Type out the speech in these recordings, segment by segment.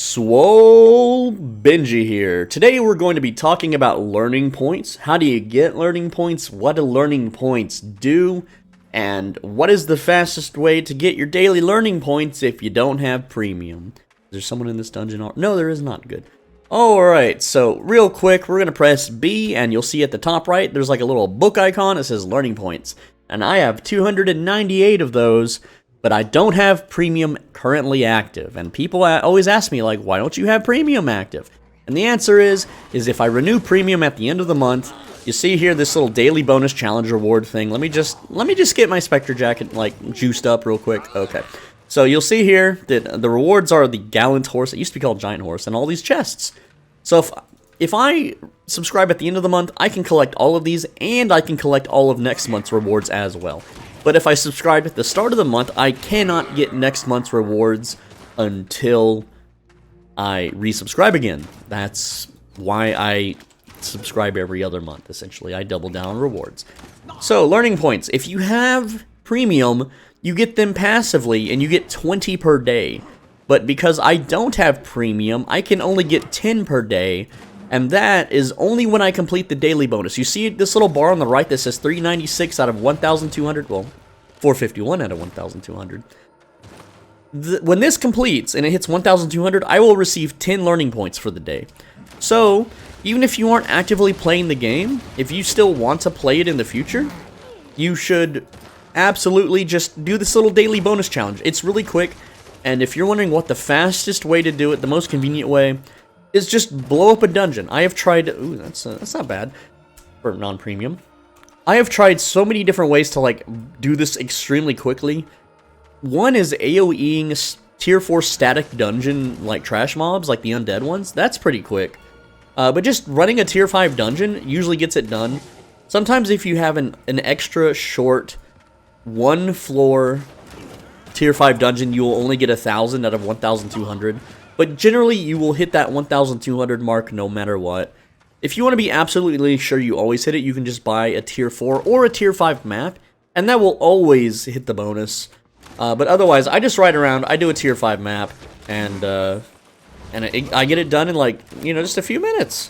SwoleBenji here. Today we're going to be talking about learning points. How do you get learning points? What do learning points do? And what is the fastest way to get your daily learning points if you don't have premium? Is there someone in this dungeon? No, there is not. Good. Alright, so real quick, we're going to press B and you'll see at the top right, there's like a little book icon that says learning points. And I have 298 of those. But I don't have premium currently active, and people always ask me, like, why don't you have premium active? And the answer is if I renew premium at the end of the month, you see here this little daily bonus challenge reward thing. Let me just get my Spectre jacket, like, juiced up real quick. Okay. So you'll see here that the rewards are the Gallant Horse, it used to be called Giant Horse, and all these chests. So if I subscribe at the end of the month, I can collect all of these, and I can collect all of next month's rewards as well. But if I subscribe at the start of the month, I cannot get next month's rewards until I resubscribe again. That's why I subscribe every other month, essentially. I double down on rewards. So, learning points. If you have premium, you get them passively, and you get 20 per day. But because I don't have premium, I can only get 10 per day. And that is only when I complete the daily bonus. You see this little bar on the right that says 396 out of 1,200? Well, 451 out of 1,200. When this completes and it hits 1,200, I will receive 10 learning points for the day. So, even if you aren't actively playing the game, if you still want to play it in the future, you should absolutely just do this little daily bonus challenge. It's really quick, and if you're wondering what the fastest way to do it, the most convenient way, is just blow up a dungeon. I have tried... Ooh, that's not bad for non-premium. I have tried so many different ways to, like, do this extremely quickly. One is AoEing tier 4 static dungeon, like, trash mobs, like the undead ones. That's pretty quick. But just running a tier 5 dungeon usually gets it done. Sometimes if you have an extra short, one-floor tier 5 dungeon, you will only get 1,000 out of 1,200. But generally, you will hit that 1,200 mark no matter what. If you want to be absolutely sure you always hit it, you can just buy a tier 4 or a tier 5 map, and that will always hit the bonus. But otherwise, I just ride around, I do a tier 5 map, and I get it done in, like, you know, just a few minutes.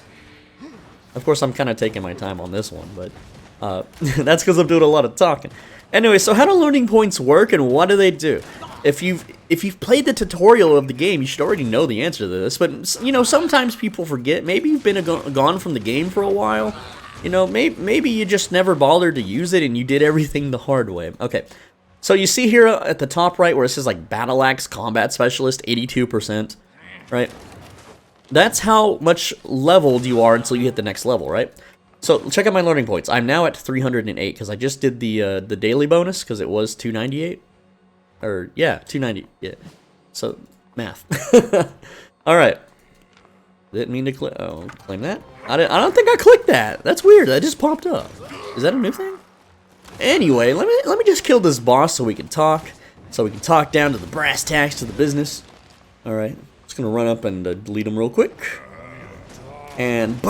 Of course, I'm kind of taking my time on this one, but that's because I'm doing a lot of talking. Anyway, so how do learning points work, and what do they do? If you've played the tutorial of the game, you should already know the answer to this, but, you know, sometimes people forget. Maybe you've been gone from the game for a while. You know, maybe you just never bothered to use it and you did everything the hard way. Okay, so you see here at the top right where it says, like, Battle Axe Combat Specialist, 82%, right? That's how much leveled you are until you hit the next level, right? So, check out my learning points. I'm now at 308, because I just did the daily bonus, because it was 298. Or, yeah, 290, yeah. So, math. Alright. Didn't mean to click, claim that. I don't think I clicked that. That's weird, that just popped up. Is that a new thing? Anyway, let me just kill this boss so we can talk. So we can talk down to the brass tacks, to the business. Alright, just gonna run up and delete him real quick. And it's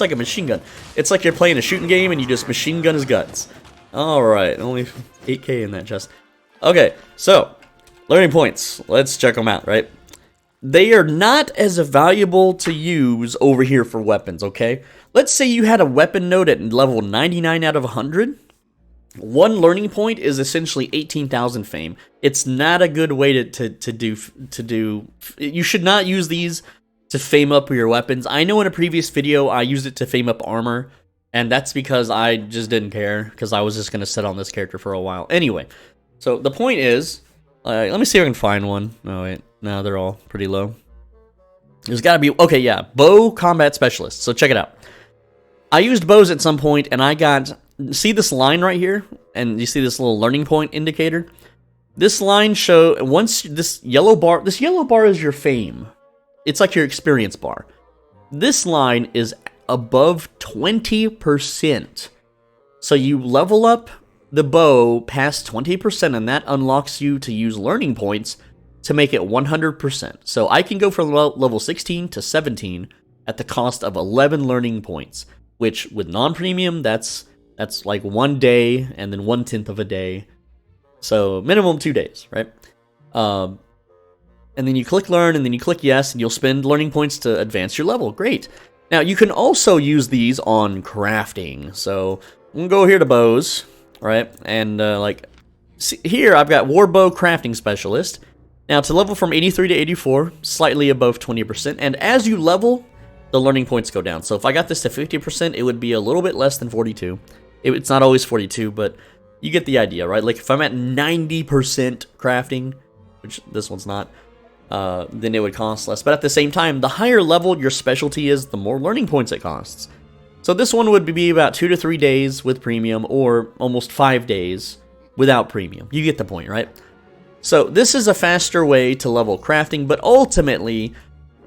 like a machine gun. It's like you're playing a shooting game and you just machine gun his guts. Alright, only 8k in that chest. Okay, so, learning points. Let's check them out, right? They are not as valuable to use over here for weapons, okay? Let's say you had a weapon node at level 99 out of 100. One learning point is essentially 18,000 fame. It's not a good way to do... You should not use these to fame up your weapons. I know in a previous video I used it to fame up armor. And that's because I just didn't care, because I was just going to sit on this character for a while. Anyway, so the point is, let me see if I can find one. Oh, wait. No, they're all pretty low. There's got to be, okay, yeah, Bow Combat Specialist. So check it out. I used bows at some point, and I got, see this line right here? And you see this little learning point indicator? This line once this yellow bar is your fame. It's like your experience bar. This line is above 20%. So you level up the bow past 20%, and that unlocks you to use learning points to make it 100%. So I can go from level 16 to 17 at the cost of 11 learning points, which with non-premium, that's like 1 day and then 1/10 of a day. So minimum 2 days, right? and then you click learn, and then you click yes, and you'll spend learning points to advance your level. Great. Now, you can also use these on crafting. So, I'm going to go here to bows, right? And, see, here I've got Warbow Crafting Specialist. Now, to level from 83 to 84, slightly above 20%. And as you level, the learning points go down. So, if I got this to 50%, it would be a little bit less than 42. It's not always 42, but you get the idea, right? Like, if I'm at 90% crafting, which this one's not, then it would cost less. But at the same time, the higher level your specialty is, the more learning points it costs. So this one would be about 2 to 3 days with premium, or almost 5 days without premium. You get the point, right? So this is a faster way to level crafting, but ultimately,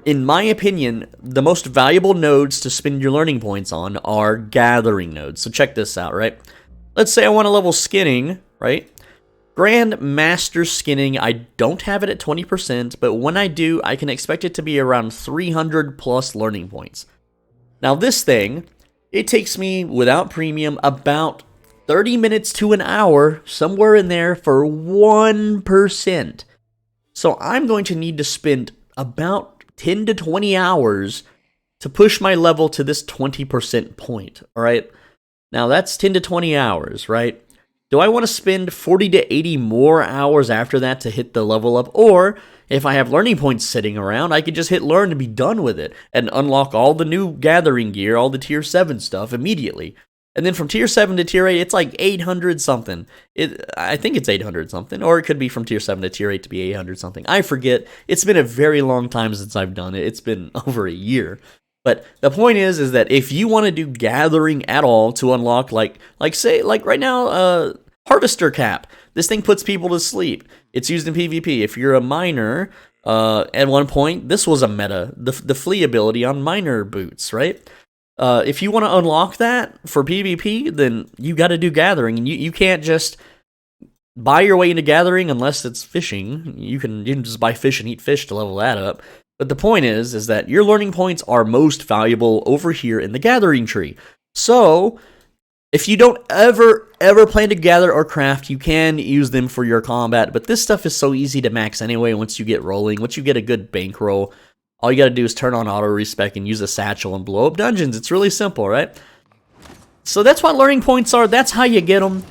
in my opinion, the most valuable nodes to spend your learning points on are gathering nodes. So check this out, right? Let's say I want to level skinning, right? Grand Master Skinning, I don't have it at 20%, but when I do, I can expect it to be around 300 plus learning points. Now this thing, it takes me, without premium, about 30 minutes to an hour, somewhere in there, for 1%. So I'm going to need to spend about 10 to 20 hours to push my level to this 20% point, alright? Now that's 10 to 20 hours, right? Do I want to spend 40 to 80 more hours after that to hit the level up? Or, if I have learning points sitting around, I could just hit learn and be done with it, and unlock all the new gathering gear, all the tier 7 stuff immediately. And then from tier 7 to tier 8, it's like 800 something. I think it's 800 something, or it could be from tier 7 to tier 8 to be 800 something. I forget. It's been a very long time since I've done it. It's been over a year. But the point is that if you want to do gathering at all to unlock, like right now, Harvester Cap. This thing puts people to sleep. It's used in PvP. If you're a miner, at one point, this was a meta, the flee ability on miner boots, right? If you want to unlock that for PvP, then you got to do gathering, and you can't just buy your way into gathering unless it's fishing. You can just buy fish and eat fish to level that up. But the point is that your learning points are most valuable over here in the gathering tree. So, if you don't ever plan to gather or craft, you can use them for your combat. But this stuff is so easy to max anyway once you get rolling. Once you get a good bankroll, all you gotta do is turn on auto-respec and use a satchel and blow up dungeons. It's really simple, right? So that's what learning points are. That's how you get them.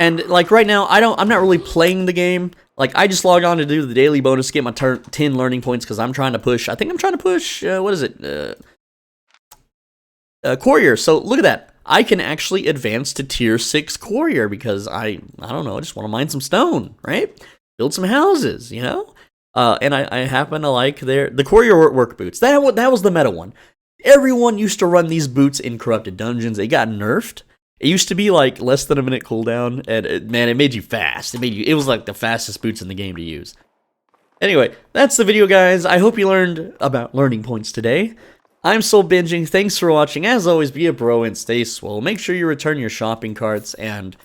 And like right now, I'm not really playing the game. Like, I just log on to do the daily bonus, get my 10 learning points, because I'm trying to push, what is it? Courier. So, look at that. I can actually advance to tier 6 Courier, because I don't know, I just want to mine some stone, right? Build some houses, you know? And I happen to like the Courier work boots. That was the meta one. Everyone used to run these boots in Corrupted Dungeons. It got nerfed. It used to be like less than a minute cooldown, and it made you fast. It was like the fastest boots in the game to use. Anyway, that's the video, guys. I hope you learned about learning points today. I'm SwoleBenji. Thanks for watching. As always, be a bro and stay swole. Make sure you return your shopping carts, and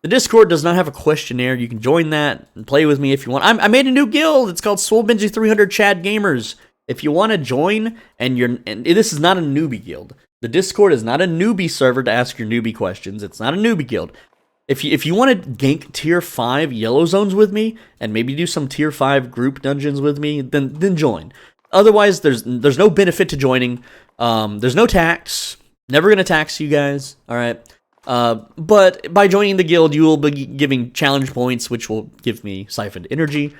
the Discord does not have a questionnaire. You can join that and play with me if you want. I made a new guild. It's called SwoleBenji 300 Chad Gamers. If you want to join, and this is not a newbie guild. The Discord is not a newbie server to ask your newbie questions. It's not a newbie guild. If you want to gank tier 5 yellow zones with me, and maybe do some tier 5 group dungeons with me, then join. Otherwise, there's no benefit to joining. There's no tax. Never gonna tax you guys. All right. But by joining the guild, you will be giving challenge points, which will give me siphoned energy.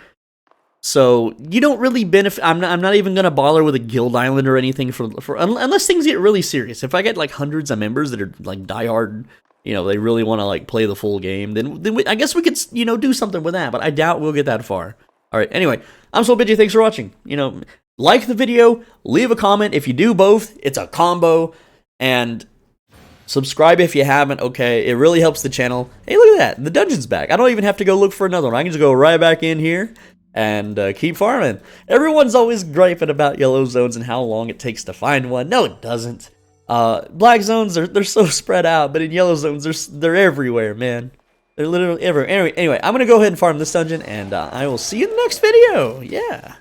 So you don't really benefit. I'm not even gonna bother with a guild island or anything unless things get really serious. If I get like hundreds of members that are like diehard, they really want to like play the full game, then I guess we could do something with that. But I doubt we'll get that far. All right. Anyway, I'm SwoleBenji. Thanks for watching. Like the video, leave a comment. If you do both, it's a combo. And subscribe if you haven't, okay? It really helps the channel. Hey, look at that. The dungeon's back. I don't even have to go look for another one. I can just go right back in here and keep farming. Everyone's always griping about yellow zones and how long it takes to find one. No, it doesn't. Black zones, they're so spread out, but in yellow zones, they're everywhere, man. They're literally everywhere. Anyway, I'm going to go ahead and farm this dungeon, and I will see you in the next video. Yeah.